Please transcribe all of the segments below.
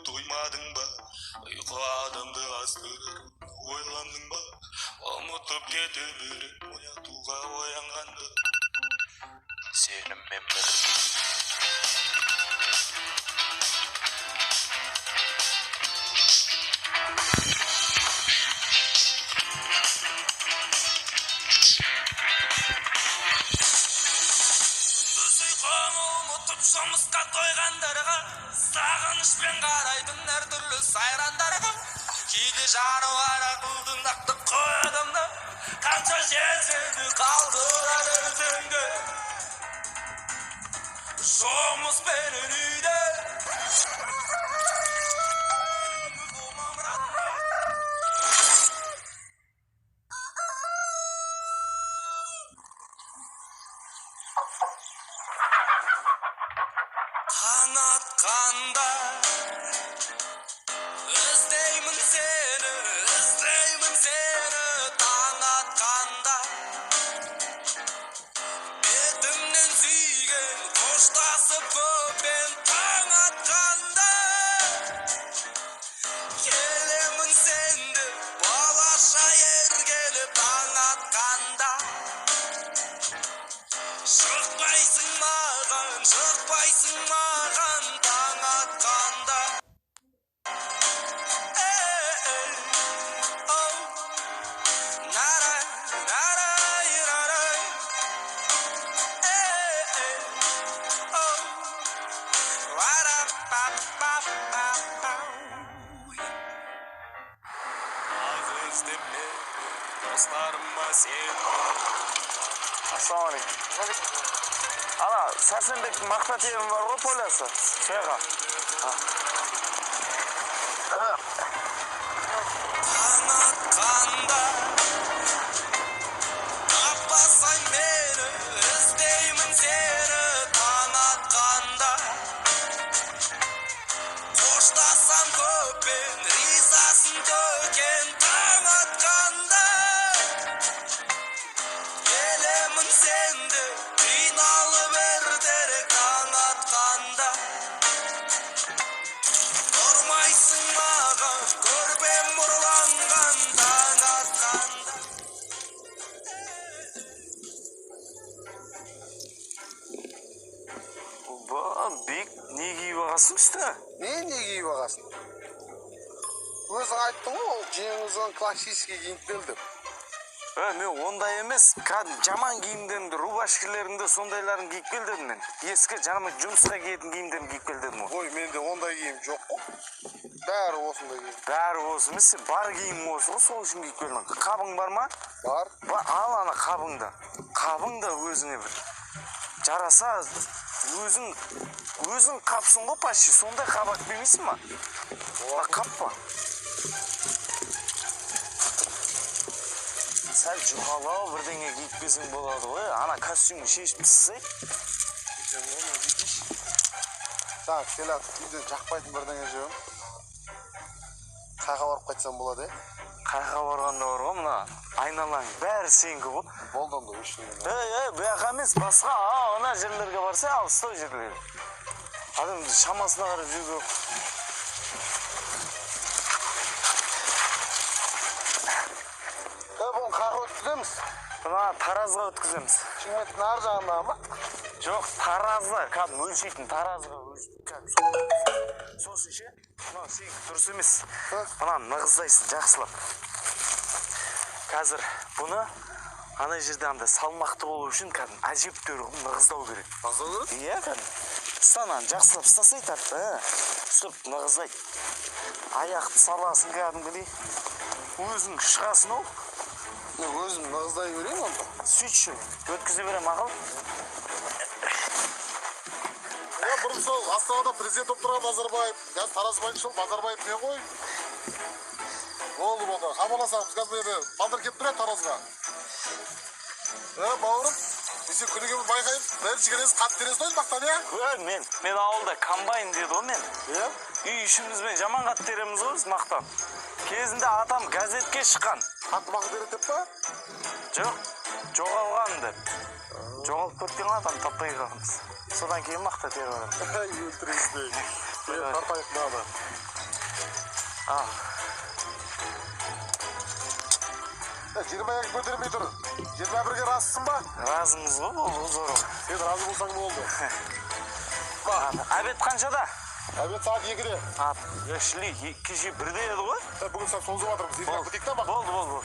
duymadın ba? Uyku adamdı astırır. Oylandın ba? Unutup ketebilirim. Uyatuğa oyangandı. Senin memleketin. Жұмысқа тойғандарға сағынышпен қарайтын әртүрлі сайрандарға кейде жануар ақылдың нақты қойдымды қанша жерседі қалдырар ертеңге жұмыспенен үйде қанатқанда іздеймін сені таң атқанда бетіңнен сүйген қоштасып көппен таң атқанда келемін сенді балаша ергеліп таң атқанда шықпайсың маған таң атқанда достарыма сен Ассалаумағалейкум. Ана, Сәрсенбектің мақта тебім бар ғой, полясы. Сояға. таң атқанда таппасаң мені іздеймін сені таң атқанда қоштасам көппен ризасын төкен таң атқанда келемін сенді қиналып ертерек таң атқанда тұрмайсың маған көрпем мұрланған таң атқанда Ба, бек не киіп ағасың үсті? Не киіп ағасың? Өзің айттың ғой, ол жеңіздің классический киініп келдім. Мен ондай емес. Жаман киімдерімді, рубашкілерімді, сондайларын киіп келдім мен. Ескі, жаныма жұмысқа киетін киімдерімді киіп келдім ғой. Ой, менде ондай киім жоқ қой. Бәрі осындай киім. Бәрі осы емес, бар киім осы ғой, сол үшін киіп келдім. Қабың бар ма? Бар. Ал ана қабыңды. Қабың да өзіңе бір. Жараса, өзің қапсың ғой почти, сондай қабақ бермейсің ма? Қаппа. Сәл жұқалау бірдеңе киіп келсең болады ғой. Ана костюмді шешіп тастасай. Так, келат, үйден жақпайтын бірдеңе жеуім. Қайға барып қайтсам болады, Қайға барғанда бар ғой, мына айналаң бәрі сенікі ғой. Болды онда ештеңе. Бұяқа емес, басқа, ана жерлерге барса, алыстай жерлерге. Адамды шамасына қарап жүру. Бұны қарға өткіземіз. Бұна таразға өткіземіз. Шымкенттің ар жағында ма? Жоқ, таразға, кәдім өлшейтін таразға өлшейтін. Сосын ше, мынау сенікі дұрыс емес. Мынаны нығыздайсың, жақсылап. Қазір бұны ана жерде андай салмақты болу үшін кәдім әжептәуір нығыздау керек. Нығыздау керек? Иә, кәдім. Стананы жақсылап ұстасай тартты. Үстіп нығыздай. Аяқты саласын кәдімгідей. Өзің шығасың ол. Өзім нығыздай берейін онда. Сөйтші, өткізе берем ақыл. Бұрын сол Астанада президент болып тұрған Назарбаев, қазір Тараз бойынша Назарбаев не ғой? Болды болда. Хабарласамыз, қазір енді балдар келіп тұрады Таразға. Бауырым, Десе күніге бір байқайып, бәрі жігересіз қат тересін ойыз бақтан, я? Мен ауылда комбайн деді ғой мен. Иә? Үй ішімізбен жаман қат тереміз ғой мақтан. Кезінде атам газетке шыққан. Қатты мақы терет деп па? Жоқ, жоғалған деп. Жоғалып кеткен атам таппай қалғанбыз. Содан кейін мақта теріп Тартайық мынаны. Ал. 20-ға көтермей тұр. 21-ге разысың ба? Разымыз ғой, бұл зор. Сен разы болсаң не болды? Обед қаншада? Обед сағат 2-де. Шли, кеше 1-де еді ғой? Бүгін сәл созып жатырмыз. Зейінек бітейік та бақ. Болды.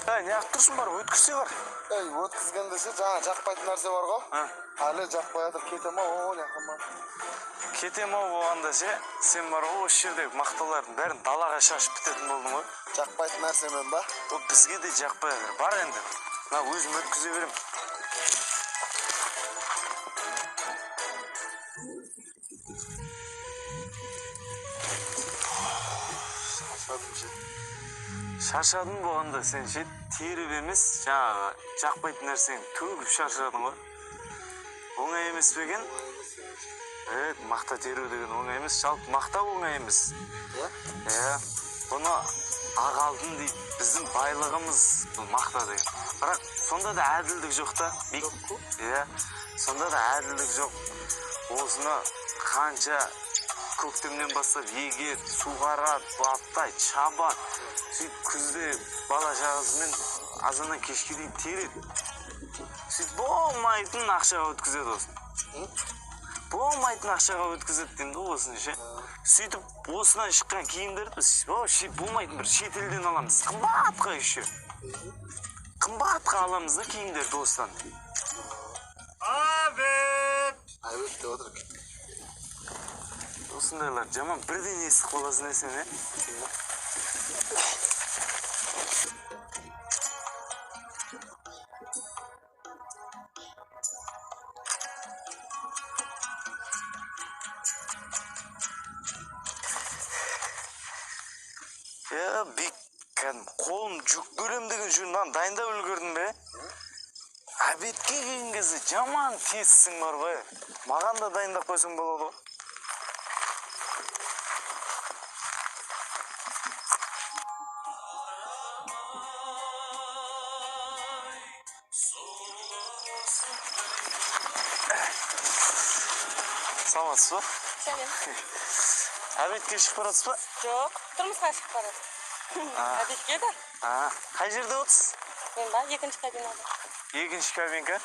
Не ақ тұрсын бар, өткізсе бар. Өткізген десе жаңа жақпайтын нәрсе бар ғой. Әлі жақпай жатыр, кетем ау, жақынман. Кетем ау болғанда сен бар ғой, осы жердегі мақталардың бәрін далаға шашып бітетін болдың ғой. Жақпайтын нәрсемен ба? Ол бізге де жақпай жатыр. Бар енді. Өзім өткізе берем. Шаршадың болғанда сен теріп емес, жаңағы жақпайтын нәрсені төгіп шаршадың ғой. Оңай емес пе екен? Мақта теру деген оңай емес, жалпы мақта оңай емес. Бұны ағалдың дейді, біздің байлығымыз бұл мақта деген. Бірақ сонда да әділдік жоқ та. Сонда да әділдік жоқ. Осыны қанша көктемнен бастап егер, суғарат, баптайды, шабат. Сөйтіп күзде бала шағасымен азаннан кешке дейін тереді. Сөйтіп болмайтын ақшаға өткізеді осын. Болмайтын ақшаға өткізеді деймді осыны ше. Сөйтіп осынан шыққан киімдерді біз болмайтын бір шетелден аламыз. Қымбатқа еще. Қымбатқа аламыз да киімдерді осыдан. Обед деп отыр. Осындайлар жаман бірден естіп қаласың десен, қолым жүк бөлем деген жүрінен дайындап үлгердің бе? Обедке келген кезде жаман тезсің бар ғой. Маған да дайындап қойсаң болады ғой. Саламатсыз ба? Сәлем. Обедке шығып барасыз ба? Жоқ, тұрмысқа шығып барады. Обедке да? Қай жерде отырсыз? Мен ба, екінші кабинада. Екінші кабинка?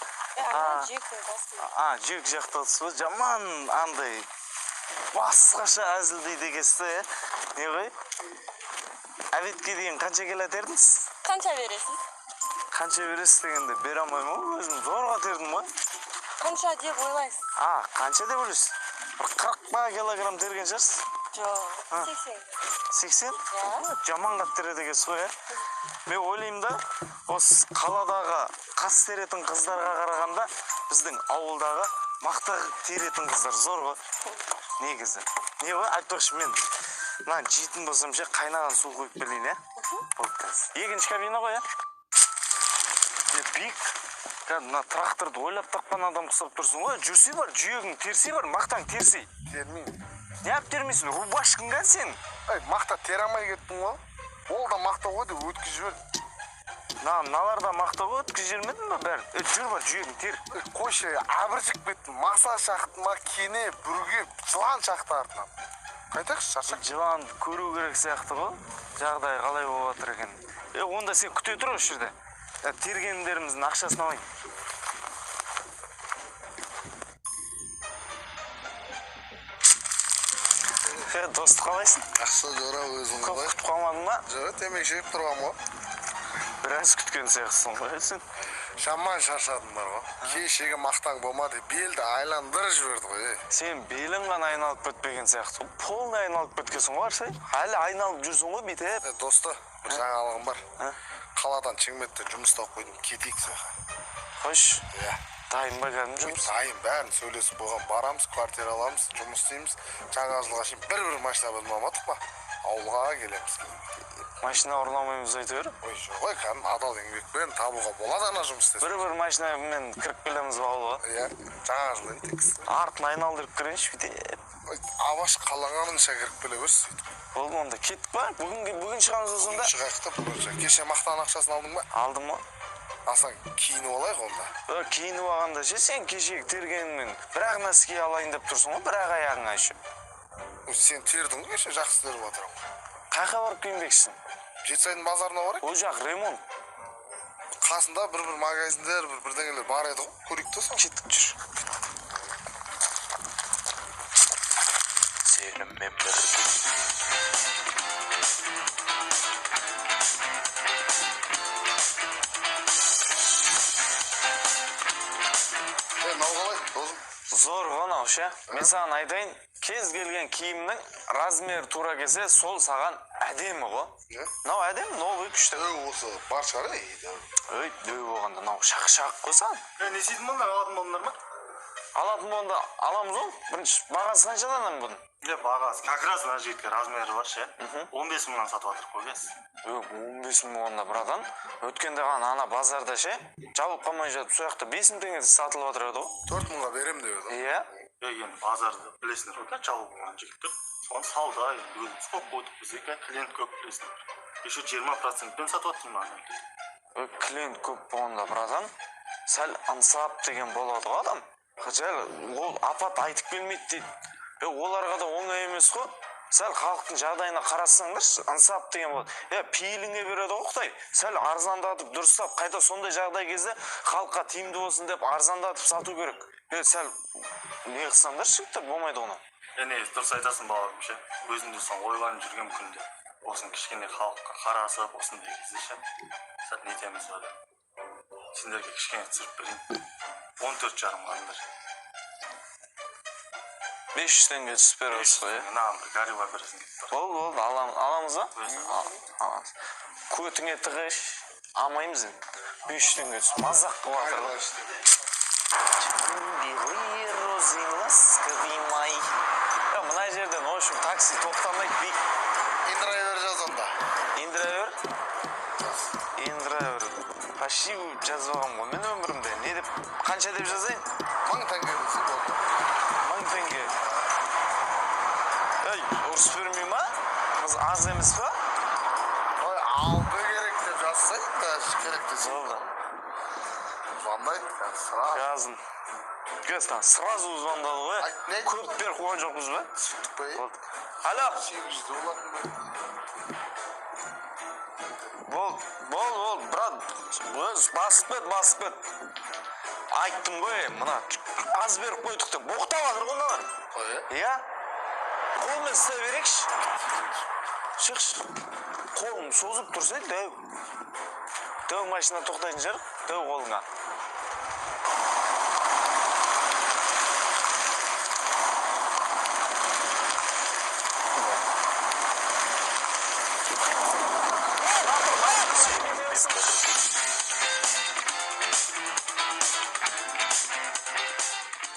Жек жақта отырсыз ба? Жаман андай басқаша әзілдейді екенсіз, не ғой? Обедке дейін қанша келе тердіңіз? Қанша бересіз? Қанша бересіз дегенде бере алмаймын ғой, өзім зорға тердім ғой. Қанша деп ойлайсыз? Қанша деп ойлайсыз? 40 килограмм терген шығарсыз? Жоқ, 80. 80? Жаман қат тереді екенсіз ғой, Мен ойлаймын да, осы қаладағы қас теретін қыздарға қарағанда, біздің ауылдағы мақта теретін қыздар зор ғой. Негізі. Не ғой, айтпақшы мен жейтін болсам қайнаған су қойып берейін, Екінші кабина ғой, Бик, тракторды ойлап тапқан адам құсап тұрсың ғой, жүрсей бар, жүйегің терсей бар, мақтаң терсей. Термеймін. Не ап термейсің, рубашкың қан сен? Мақта терамай кеттің ғой. Ол да мақта ғой деп өткізіп жібер. Наларда мақта ғой, өткізіп жібермедің ба бәрін? Жүр бар, жүйегің тер. Қойшы, абыржып кеттім. Маса шақты ма, кене, бүрге, жылан шақты артынан. Қайтақшы, шаршақ. Жылан көру керек сияқты ғой, жағдай қалай болып жатыр екен. Онда сен күте тұр осы жерде. Тергендеріміздің ақшасын алайын. Досты қалайсың? Жақсы, жора өзің Көп күтіп қалмадың ба? Жора, темекі шегіп тұрғам ғой. Біраз күткен сияқтысың ғой сен. Шаман шаршадым бар ғой. Кешегі мақтаң болмады, белді айландырып жіберді ғой. Сен белің ғана айналып кетпеген сияқты. Полный айналып кеткенсің ғой, Арсай. Әлі айналып жүрсің ғой, бүйтіп. Досты, бір жаңалығым бар. Қаладан Чеңметте жұмыс тауып қойдым, кетейік соға. Қош. Дайын ба кәдім жұмыс? Дайын, бәрін сөйлесіп болған, барамыз, квартира аламыз, жұмыс істейміз. Жаңа жылға шейін бір машина білмамадық па? Ауылға келеміз. Машина ұрламаймыз айта бер? Ой, жоқ, кәдім адал еңбекпен табуға болады ана жұмыс істесін. Бір машинамен кіріп келеміз ба ауылға? Жаңа жылын текіз. Артын айналдырып кірейінші бүйтіп. Аваш қалағанынша кіріп келе көрсіз. Болды, онда кеттік па? Бүгін шығамыз осында? Шығайық та бүгін. Кеше мақтан ақшасын алдың ба? Алдым ғой. Асан кийинип алайык онда. Кийинип алганда ше сен кешеги тергенingмен бір-ақ нәрсе кие алайын деп тұрсың ғой, бір-ақ аяғыңа еще. Сен тердің ғой кеше, жақсы теріп жатырмын. Қайқа барып киінбексің? Жетісайдың базарына барайық. Ол жақ ремонт. Қасында бір магазиндер, бірдеңелер бар еді ғой. Көрейік те сол. Кеттік жүр. Сеніммен бірге. Мынау қалай, досым? Зор ғанау ше. Мен саған айтайын, кез келген киімнің размері тура келсе, сол саған әдемі ғой. Мынау әдемі, новый күшті. Осы бар шығар еді. Өй, дөй болғанда мынау шақ-шақ қойсан. Не істейтін болдыңдар, алатын болдыңдар ма? Алатын болғанда аламыз ғой. Бірінші бағасы қаншадан бұның? Бағасы как раз мына жігітке размері бар ше. 15 мыңнан сатып жатыр қойгас. 15 мың болғанда, братан. Өткенде ғана ана базарда ше, жабылып қалмай жатып, сол жақта 5 мың теңге сатылып жатыр еді ғой. 4 мыңға берем деп еді. Иә. Енді базарды білесіңдер ғой, жабылып қалған жігіттер. Соны сауда, енді өзіміз көп қойдық, бізге клиент көп білесіңдер. Еще 20%-пен сатып жатырмын ана. Клиент көп болғанда, братан, сәл ансап деген болады ғой адам. Ол апат айтып келмейді дейді. Оларға да оңай емес қой. Сәл халықтың жағдайына қарасаңдаршы, ансап деген болады. Пейіліңе береді оқтай. Сәл арзандатып, дұрыстап, қайта сондай жағдай кезде халыққа тиімді болсын деп арзандатып сату керек. Сәл не қылсаңдаршы, жігіттер, болмайды оны. Дұрыс айтасың бауырым ше. Өзімде сон ойланып жүрген күнде. Осын кішкене халыққа қарасып, осындай кезде ше. Сәл нетеміз бәлі. Сендерге кішкене түсіріп берейін. 14,5 қандар. 500 теңге түсіп бересіз ғой, Нағын бір гарива бересің кетті. Болды, аламыз ба? Аламыз. Көтіңе тығыш, алмаймыз енді. 500 теңге түсіп, мазақ қылатыр. Бері розина скримай. Мына жерден, в общем, такси тоқтамайды дейік. Индрайвер жаз онда. Индрайвер? Индрайвер. Почти жазып алғам ғой. Мен өмірімде не деп, қанша деп жазайын? 1000 теңге десе болды. 1000 теңге. Ұрыс бермей ма? Аз емес па? Ой, алды керек деп жазсайын да, керек десе. Болды. Звондай, сразу. Жазын. Көстан, сразу звондады ғой. Не? Көп бер қойған жоқпыз ба? Сөйтіп қой. Болды. Алло. 800 болатын Бол, брат. Басып кет. Айттым ғой, мына аз беріп қойдық деп. Боқтап жатыр ғой мынаған. Иә? Қолмен ұстай берекші. Шықшы. Қолым созып тұрсай, дәу машина тоқтайтын жар, дәу қолыңа.